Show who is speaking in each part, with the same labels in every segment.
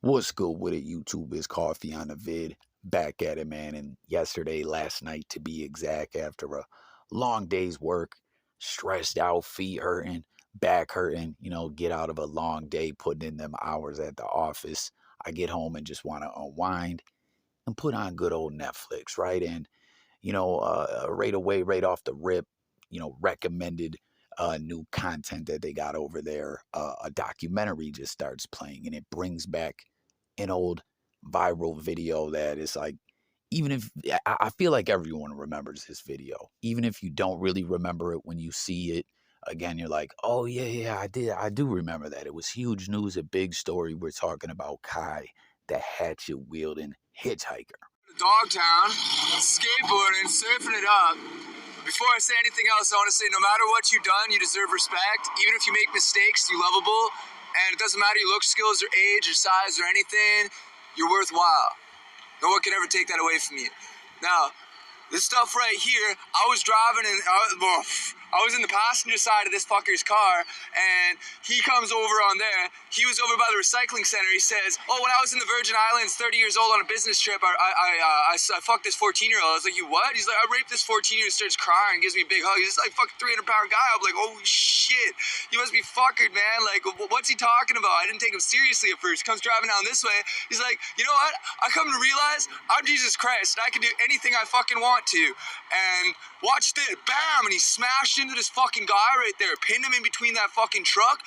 Speaker 1: What's good with it, YouTube? Is Coffee on the vid. Back at it, man. And last night to be exact, after a long day's work, stressed out, feet hurting, back hurting, get out of a long day, putting in them hours at the office. I get home and just want to unwind and put on good old Netflix, right? And, right away, right off the rip, recommended new content that they got over there. A documentary just starts playing and it brings back an old viral video that is like, even if I feel like everyone remembers this video, even if you don't really remember it when you see it again, you're like, oh yeah, I do remember that. It was huge news, a big story. We're talking about Kai, the hatchet wielding hitchhiker.
Speaker 2: Dogtown, skateboarding, surfing it up. Before I say anything else, I want to say no matter what you've done, you deserve respect. Even if you make mistakes, you're lovable. And it doesn't matter your look, skills, or age, or size, or anything, you're worthwhile. No one can ever take that away from you. Now, this stuff right here, I was driving and I was in the passenger side of this fucker's car, and he comes over on there. He was over by the recycling center. He says, "Oh, when I was in the Virgin Islands, 30 years old on a business trip, I fucked this 14-year-old." I was like, "You what?" He's like, "I raped this 14-year-old." Starts crying, gives me a big hug. He's like fucking 300-pound guy. I'm like, "Oh shit, you must be fuckered, man. Like, what's he talking about?" I didn't take him seriously at first. He comes driving down this way. He's like, "You know what? I come to realize I'm Jesus Christ, and I can do anything I fucking want to." And watch this, bam, and he smashed into this fucking guy right there, pinned him in between that fucking truck.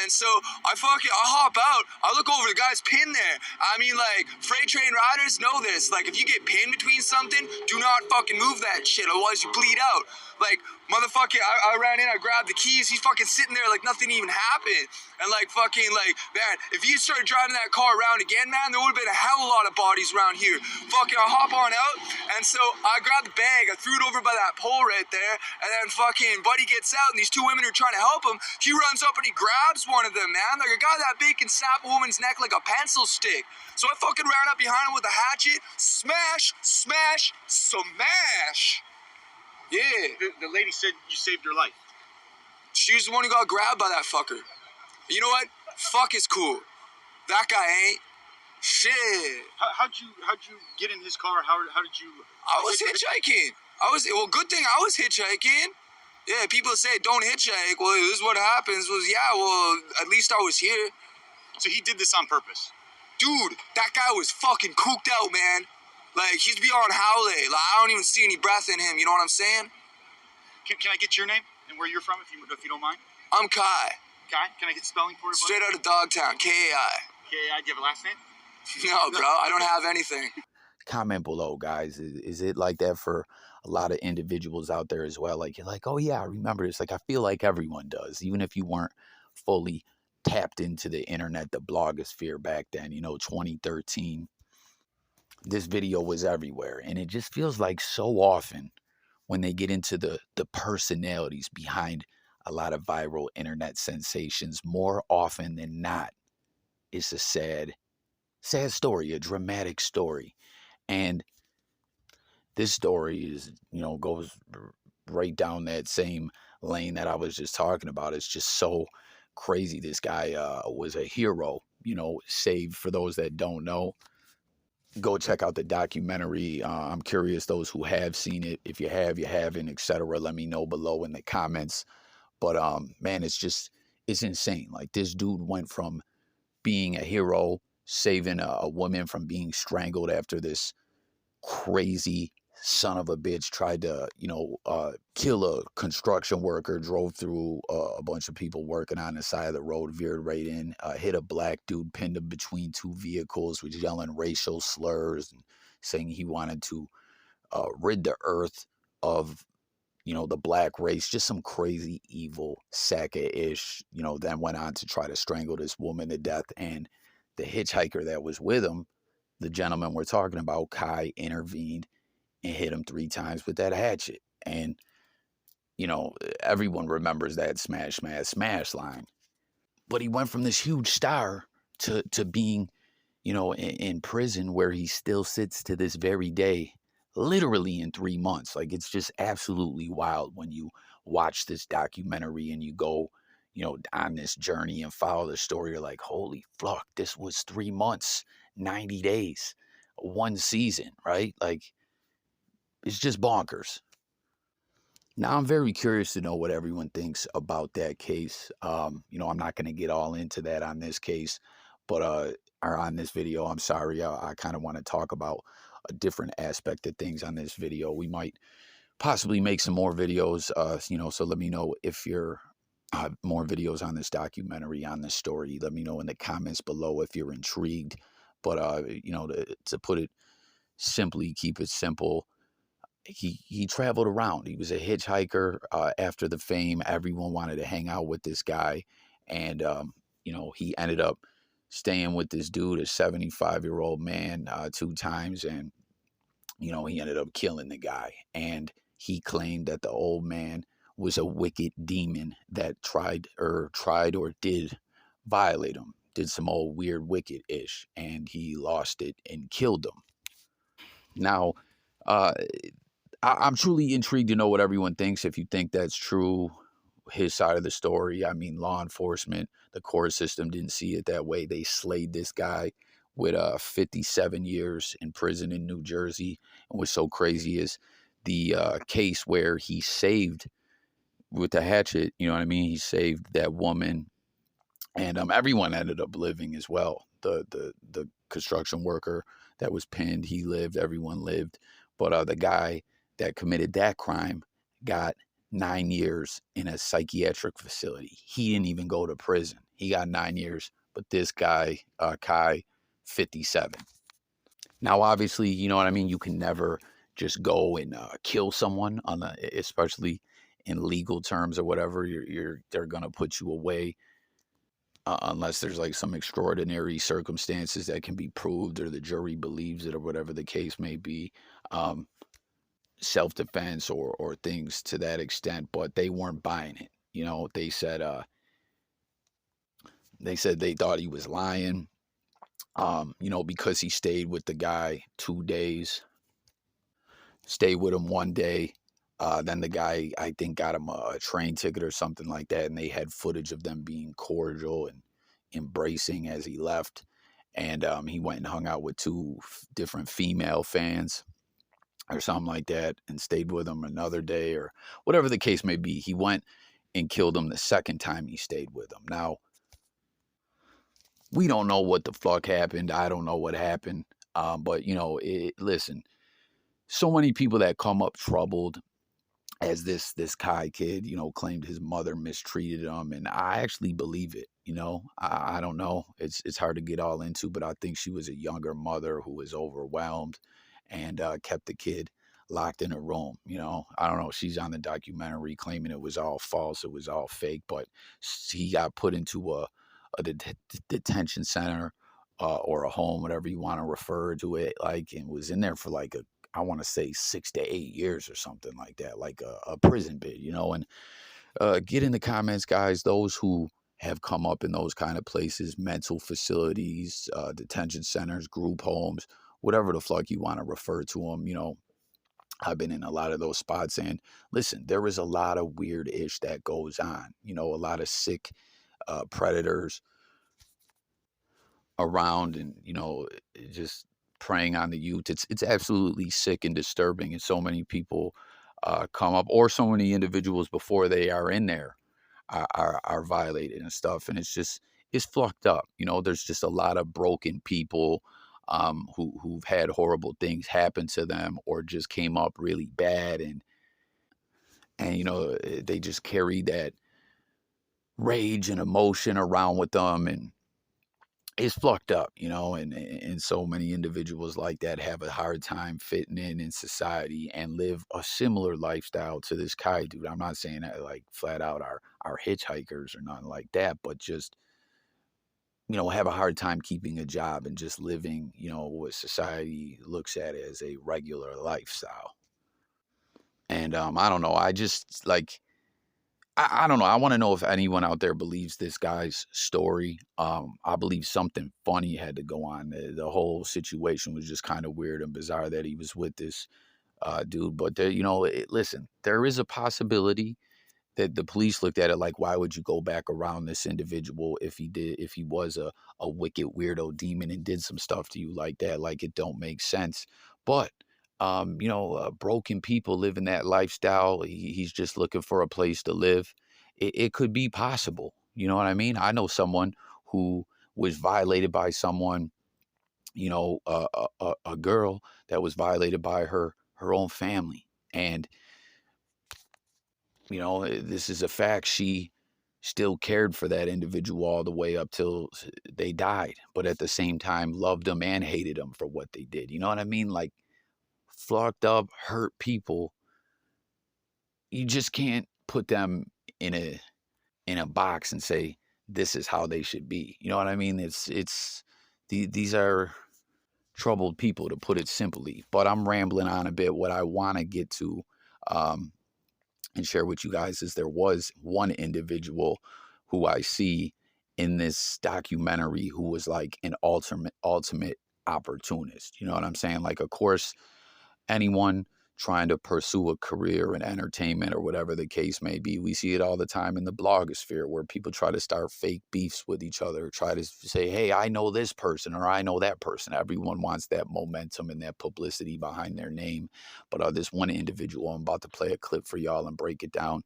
Speaker 2: And so I hop out, I look over, the guy's pinned there. I mean, like, freight train riders know this. Like, if you get pinned between something, do not fucking move that shit, otherwise you bleed out. Like, motherfucking, I ran in, I grabbed the keys, he's fucking sitting there like nothing even happened. And like, fucking, like, man, if you started driving that car around again, man, there would have been a hell of a lot of bodies around here. Fucking, I hop on out, and so I grabbed the bag, I threw it over by that pole right there, and then fucking buddy gets out, and these two women are trying to help him. He runs up and he grabs one of them, man. Like, a guy that big can snap a woman's neck like a pencil stick. So I fucking ran up behind him with a hatchet, smash, smash, smash. Yeah.
Speaker 3: The lady said you saved her life.
Speaker 2: She was the one who got grabbed by that fucker. You know what? Fuck is cool. That guy ain't. Shit.
Speaker 3: How'd you get in his car? How did you?
Speaker 2: I was hitchhiking. Well, good thing I was hitchhiking. Yeah, people say don't hitchhike. Well, this is what happens. Well, at least I was here.
Speaker 3: So he did this on purpose.
Speaker 2: Dude, that guy was fucking cooked out, man. Like, he's beyond howley. Like, I don't even see any breath in him, you know what I'm saying?
Speaker 3: Can I get your name and where you're from, if you don't mind?
Speaker 2: I'm Kai.
Speaker 3: Kai? Can I get spelling for it?
Speaker 2: Straight out of Dogtown, K-A-I.
Speaker 3: K-A-I, do you have a last name?
Speaker 2: No, bro, I don't have anything.
Speaker 1: Comment below, guys. Is it like that for a lot of individuals out there as well? Like, you're like, oh yeah, I remember this. Like, I feel like everyone does, even if you weren't fully tapped into the internet, the blogosphere back then, 2013. This video was everywhere, and it just feels like so often when they get into the personalities behind a lot of viral internet sensations, more often than not, it's a sad story, a dramatic story. And this story is, goes right down that same lane that I was just talking about. It's just so crazy. This guy was a hero, saved. For those that don't know, go check out the documentary. I'm curious, those who have seen it, if you have, you haven't, etc. Let me know below in the comments. But man, it's insane. Like, this dude went from being a hero, saving a woman from being strangled after this crazy son of a bitch tried to, kill a construction worker, drove through a bunch of people working on the side of the road, veered right in, hit a black dude, pinned him between two vehicles, was yelling racial slurs and saying he wanted to rid the earth of, the black race. Just some crazy, evil sack of ish, then went on to try to strangle this woman to death. And the hitchhiker that was with him, the gentleman we're talking about, Kai, intervened and hit him 3 times with that hatchet. And, everyone remembers that smash, smash, smash line. But he went from this huge star to being, in prison, where he still sits to this very day, literally in 3 months. Like, it's just absolutely wild when you watch this documentary and you go, on this journey and follow the story, you're like, holy fuck, this was 3 months, 90 days, one season, right? Like, it's just bonkers. Now, I'm very curious to know what everyone thinks about that case. I'm not going to get all into that on this case, but or on this video. I'm sorry. I kind of want to talk about a different aspect of things on this video. We might possibly make some more videos. So let me know if you're more videos on this documentary, on this story. Let me know in the comments below if you're intrigued. But to put it simply, keep it simple, he traveled around. He was a hitchhiker. After the fame, everyone wanted to hang out with this guy, and he ended up staying with this dude, a 75-year-old man, 2 times, and he ended up killing the guy. And he claimed that the old man was a wicked demon that tried or did violate him, did some old weird wicked ish, and he lost it and killed him. Now, uh, I'm truly intrigued to know what everyone thinks. If you think that's true, his side of the story. I mean, law enforcement, the court system didn't see it that way. They slayed this guy with 57 years in prison in New Jersey. And what's so crazy is the case where he saved with the hatchet. You know what I mean? He saved that woman, and everyone ended up living as well. The construction worker that was pinned, he lived. Everyone lived, but the guy that committed that crime got 9 years in a psychiatric facility. He didn't even go to prison. He got 9 years, but this guy, Kai, 57. Now, obviously, you know what I mean. You can never just go and kill someone especially in legal terms or whatever. They're gonna put you away unless there's like some extraordinary circumstances that can be proved or the jury believes it or whatever the case may be. Um, Self-defense or things to that extent, but they weren't buying it. They said they thought he was lying. Because he stayed with the guy 2 days, stayed with him one day. Then the guy, I think, got him a train ticket or something like that, and they had footage of them being cordial and embracing as he left. And he went and hung out with two different female fans or something like that, and stayed with them another day or whatever the case may be. He went and killed him the second time he stayed with him. Now, we don't know what the fuck happened. I don't know what happened. But listen, so many people that come up troubled, as this Kai kid, claimed his mother mistreated him, and I actually believe it. I don't know. It's hard to get all into, but I think she was a younger mother who was overwhelmed and kept the kid locked in a room. I don't know. She's on the documentary claiming it was all false, it was all fake, but he got put into a detention center or a home, whatever you want to refer to it, like, and was in there for like I want to say 6 to 8 years or something like that, like a prison bit, and get in the comments, guys, those who have come up in those kind of places, mental facilities, detention centers, group homes, whatever the fuck you want to refer to them. I've been in a lot of those spots, and listen, there is a lot of weird ish that goes on, a lot of sick predators around, and just preying on the youth. It's absolutely sick and disturbing, and so many people come up, or so many individuals before they are in there are violated and stuff, and it's fucked up. There's just a lot of broken people who've had horrible things happen to them, or just came up really bad, and they just carry that rage and emotion around with them, and it's fucked up, and so many individuals like that have a hard time fitting in society and live a similar lifestyle to this Kai dude. I'm not saying that like flat out are hitchhikers or nothing like that, but just have a hard time keeping a job and just living, what society looks at as a regular lifestyle. And I don't know. I just like I don't know. I want to know if anyone out there believes this guy's story. I believe something funny had to go on. The whole situation was just kind of weird and bizarre that he was with this dude. But listen, there is a possibility that the police looked at it like, why would you go back around this individual if he was a wicked weirdo demon and did some stuff to you like that? Like, it don't make sense. But broken people living that lifestyle. He's just looking for a place to live. It could be possible. You know what I mean? I know someone who was violated by someone, a girl that was violated by her own family. And this is a fact. She still cared for that individual all the way up till they died, but at the same time loved them and hated them for what they did. You know what I mean? Like, fucked up, hurt people, you just can't put them in a box and say this is how they should be. You know what I mean? These are troubled people, to put it simply. But I'm rambling on a bit. What I want to get to, um, and share with you guys, is there was one individual who I see in this documentary who was like an ultimate opportunist. You know what I'm saying? Like, of course, anyone trying to pursue a career in entertainment or whatever the case may be. We see it all the time in the blogosphere, where people try to start fake beefs with each other, try to say, hey, I know this person or I know that person. Everyone wants that momentum and that publicity behind their name. But this one individual, I'm about to play a clip for y'all and break it down.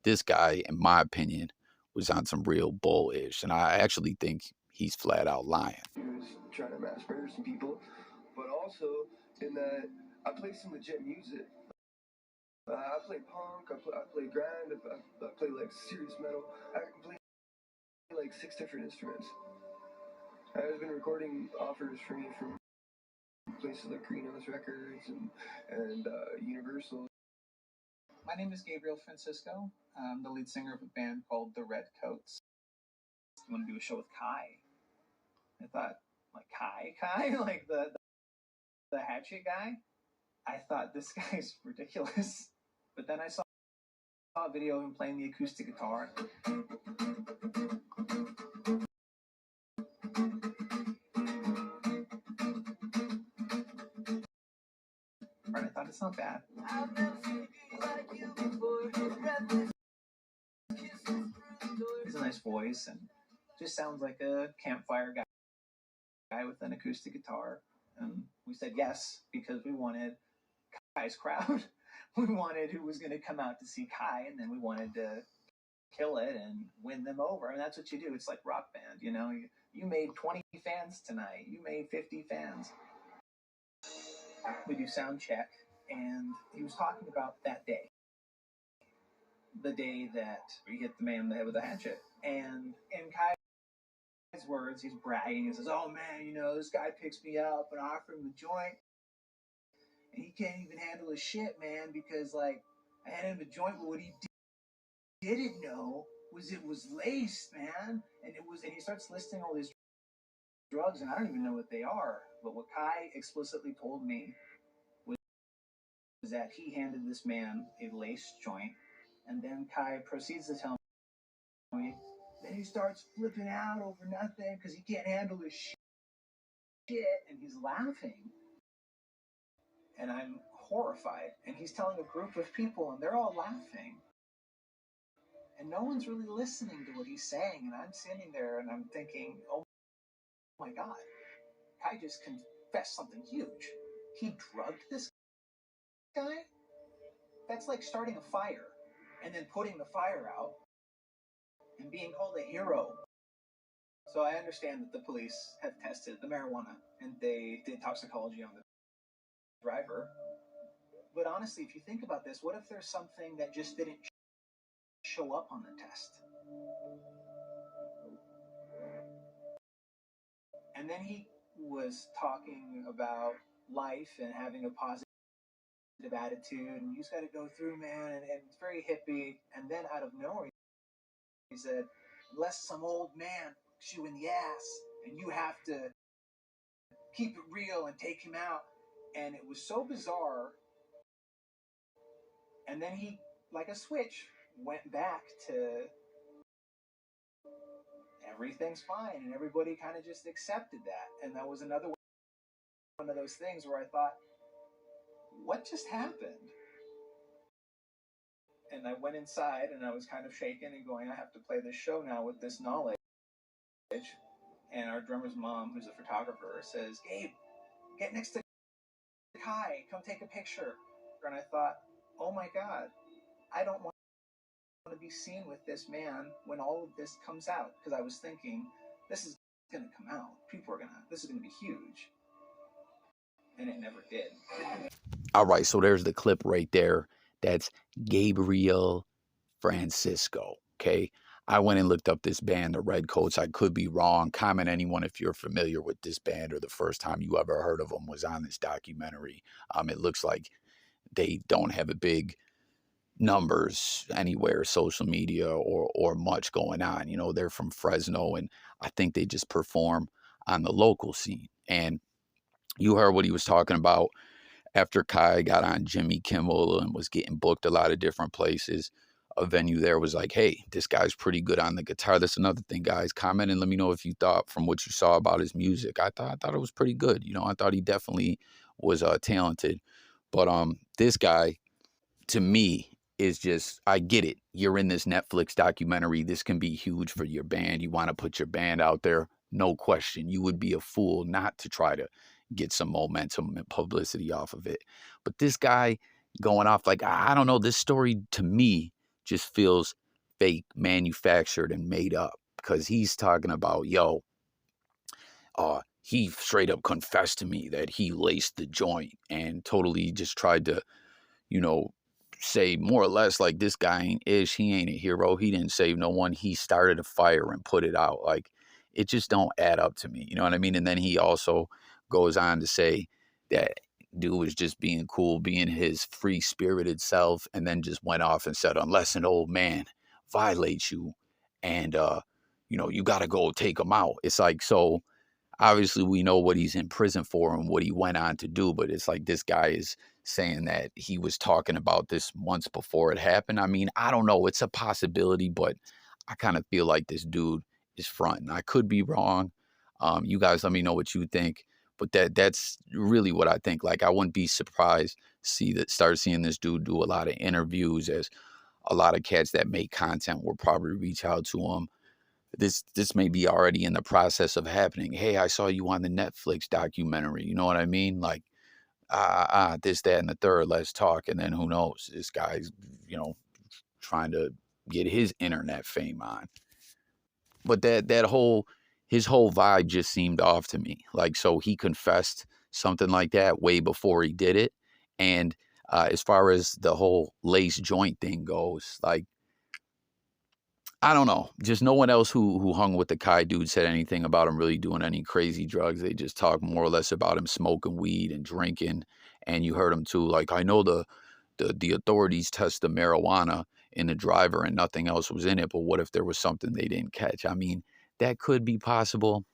Speaker 1: This guy, in my opinion, was on some real bullish, and I actually think he's flat out lying.
Speaker 2: He was trying to mass murder some people, but also in that I play some legit music. I play punk, I play grind, I play like serious metal. I can play like 6 different instruments. I've been recording offers for me from places like Greenhouse Records and Universal.
Speaker 4: My name is Gabriel Francisco. I'm the lead singer of a band called the Redcoats. I want to do a show with Kai. I thought, like, Kai, like the Hatchet guy. I thought, this guy's ridiculous. But then I saw a video of him playing the acoustic guitar. And I thought, it's not bad. He has a nice voice and just sounds like a campfire guy with an acoustic guitar. And we said yes because we wanted Kai's crowd. We wanted who was going to come out to see Kai, and then we wanted to kill it and win them over. And that's what you do. It's like Rock Band, you know. You made 20 fans tonight. You made 50 fans. We do sound check, and he was talking about that day, the day that he hit the man in the head with a hatchet. And in Kai's words, he's bragging. He says, "Oh man, you know, this guy picks me up and I offer him a joint, and he can't even handle his shit, man, because like I handed him a joint, but what he didn't know was it was laced, man, and he starts listing all these drugs, and I don't even know what they are. But what Kai explicitly told me was that he handed this man a laced joint, and then Kai proceeds to tell me, then he starts flipping out over nothing because he can't handle his shit, and he's laughing. And I'm horrified. And he's telling a group of people, and they're all laughing. And no one's really listening to what he's saying. And I'm sitting there and I'm thinking, oh my God, Kai just confessed something huge. He drugged this guy? That's like starting a fire and then putting the fire out and being called a hero. So I understand that the police have tested the marijuana and they did toxicology on the driver. But honestly, if you think about this, what if there's something that just didn't show up on the test? And then he was talking about life and having a positive attitude, and you just got to go through, man, and it's very hippie. And then out of nowhere, he said, unless some old man hooks you in the ass, and you have to keep it real and take him out. And it was so bizarre. And then he, like a switch, went back to everything's fine, and everybody kind of just accepted that. And that was another one of those things where I thought, what just happened? And I went inside and I was kind of shaken and going, I have to play this show now with this knowledge. And our drummer's mom, who's a photographer, says, Gabe, get next to Kai, come take a picture. And I thought, oh my God, I don't want to be seen with this man when all of this comes out. Because I was thinking, this is going to come out. This is going to be huge. And it never did.
Speaker 1: All right, so there's the clip right there. That's Gabriel Francisco, okay? I went and looked up this band, the Redcoats. I could be wrong. Comment anyone if you're familiar with this band or the first time you ever heard of them was on this documentary. It looks like they don't have a big numbers anywhere, social media or much going on. You know, they're from Fresno, and I think they just perform on the local scene. And you heard what he was talking about after Kai got on Jimmy Kimmel and was getting booked a lot of different places. A venue there was like, hey, this guy's pretty good on the guitar. That's another thing, guys. Comment and let me know if you thought from what you saw about his music. I thought it was pretty good. You know, I thought he definitely was talented. But this guy, to me, is just, I get it. You're in this Netflix documentary. This can be huge for your band. You want to put your band out there. No question. You would be a fool not to try to get some momentum and publicity off of it. But this guy going off like, I don't know, this story to me just feels fake, manufactured, and made up, because he's talking about, yo, he straight up confessed to me that he laced the joint and totally just tried to, you know, say more or less like, this guy ain't ish, he ain't a hero, he didn't save no one, he started a fire and put it out. Like, it just don't add up to me, you know what I mean? And then he also goes on to say that dude was just being cool, being his free spirited self, and then just went off and said, unless an old man violates you and you know, you got to go take him out. It's like, so obviously we know what he's in prison for and what he went on to do, but it's like this guy is saying that he was talking about this months before it happened. I mean, I don't know. It's a possibility, but I kind of feel like this dude is fronting. I could be wrong. You guys let me know what you think, but that's really what I think. Like, I wouldn't be surprised start seeing this dude do a lot of interviews, as a lot of cats that make content will probably reach out to him. This may be already in the process of happening. Hey, I saw you on the Netflix documentary. You know what I mean? Like, this, that, and the third. Let's talk. And then who knows? This guy's, you know, trying to get his internet fame on. But his whole vibe just seemed off to me. Like, so he confessed something like that way before he did it. And as far as the whole lace joint thing goes, like, I don't know. Just no one else who hung with the Kai dude said anything about him really doing any crazy drugs. They just talked more or less about him smoking weed and drinking. And you heard him too. Like, I know the authorities test the marijuana in the driver and nothing else was in it. But what if there was something they didn't catch? I mean, that could be possible.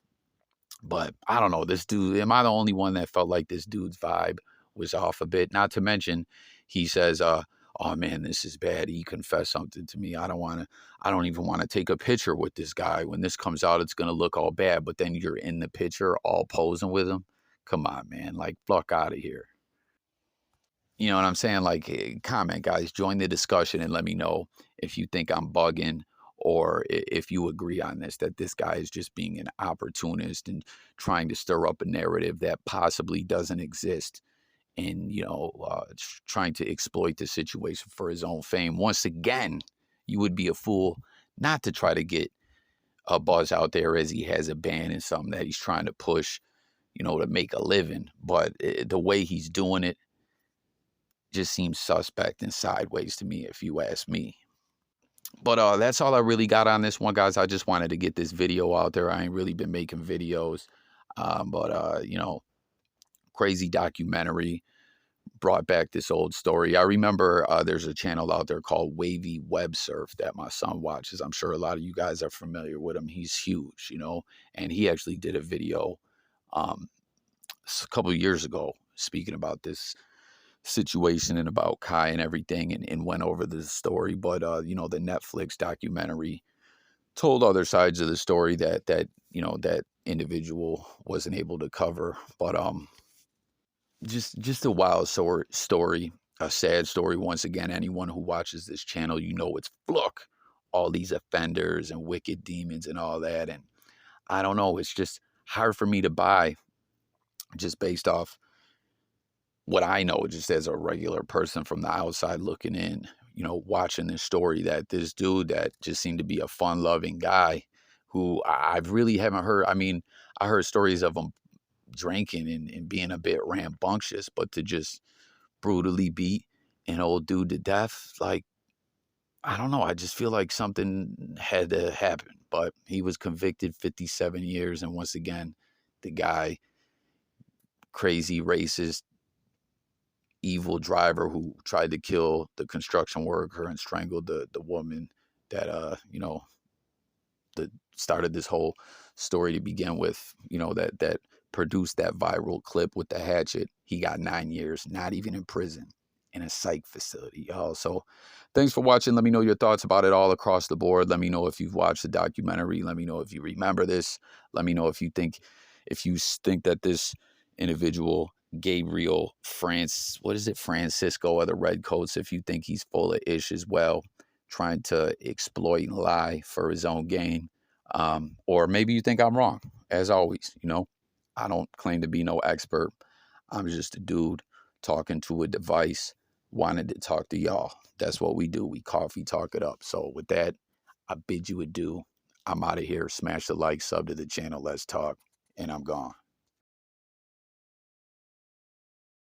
Speaker 1: But I don't know. This dude, am I the only one that felt like this dude's vibe was off a bit? Not to mention, he says, oh man, this is bad. He confessed something to me. I don't even want to take a picture with this guy. When this comes out, it's going to look all bad. But then you're in the picture all posing with him. Come on, man. Like, fuck out of here. You know what I'm saying? Like, comment, guys, join the discussion and let me know if you think I'm bugging, or if you agree on this, that this guy is just being an opportunist and trying to stir up a narrative that possibly doesn't exist, and, you know, trying to exploit the situation for his own fame. Once again, you would be a fool not to try to get a buzz out there, as he has a band and something that he's trying to push, you know, to make a living. But the way he's doing it just seems suspect and sideways to me, if you ask me. But that's all I really got on this one, guys. I just wanted to get this video out there. I ain't really been making videos. You know, crazy documentary brought back this old story. I remember there's a channel out there called Wavy Web Surf that my son watches. I'm sure a lot of you guys are familiar with him. He's huge, you know, and he actually did a video um, a couple of years ago speaking about this situation and about Kai and everything, and went over the story. But you know, the Netflix documentary told other sides of the story that you know, that individual wasn't able to cover. But just a wild story. a sad story. Once again, anyone who watches this channel, you know it's fluck. All these offenders and wicked demons and all that. And I don't know, it's just hard for me to buy just based off what I know, just as a regular person from the outside looking in, you know, watching this story, that this dude that just seemed to be a fun loving guy who I really haven't heard. I mean, I heard stories of him drinking and being a bit rambunctious, but to just brutally beat an old dude to death, like, I don't know. I just feel like something had to happen. But he was convicted 57 years. And once again, the guy, crazy, racist, evil driver who tried to kill the construction worker and strangled the woman that, you know, that started this whole story to begin with, you know, that produced that viral clip with the hatchet. He got 9 years, not even in prison, in a psych facility, y'all. So thanks for watching. Let me know your thoughts about it all across the board. Let me know if you've watched the documentary. Let me know if you remember this. Let me know if you think that this individual, Gabriel what is it, Francisco of the Redcoats, if you think he's full of ish as well, trying to exploit and lie for his own gain. Or maybe you think I'm wrong. As always, you know, I don't claim to be no expert. I'm just a dude talking to a device, wanted to talk to y'all. That's what we do. We coffee talk it up. So with that, I bid you adieu. I'm out of here. Smash the like, sub to the channel. Let's talk. And I'm gone.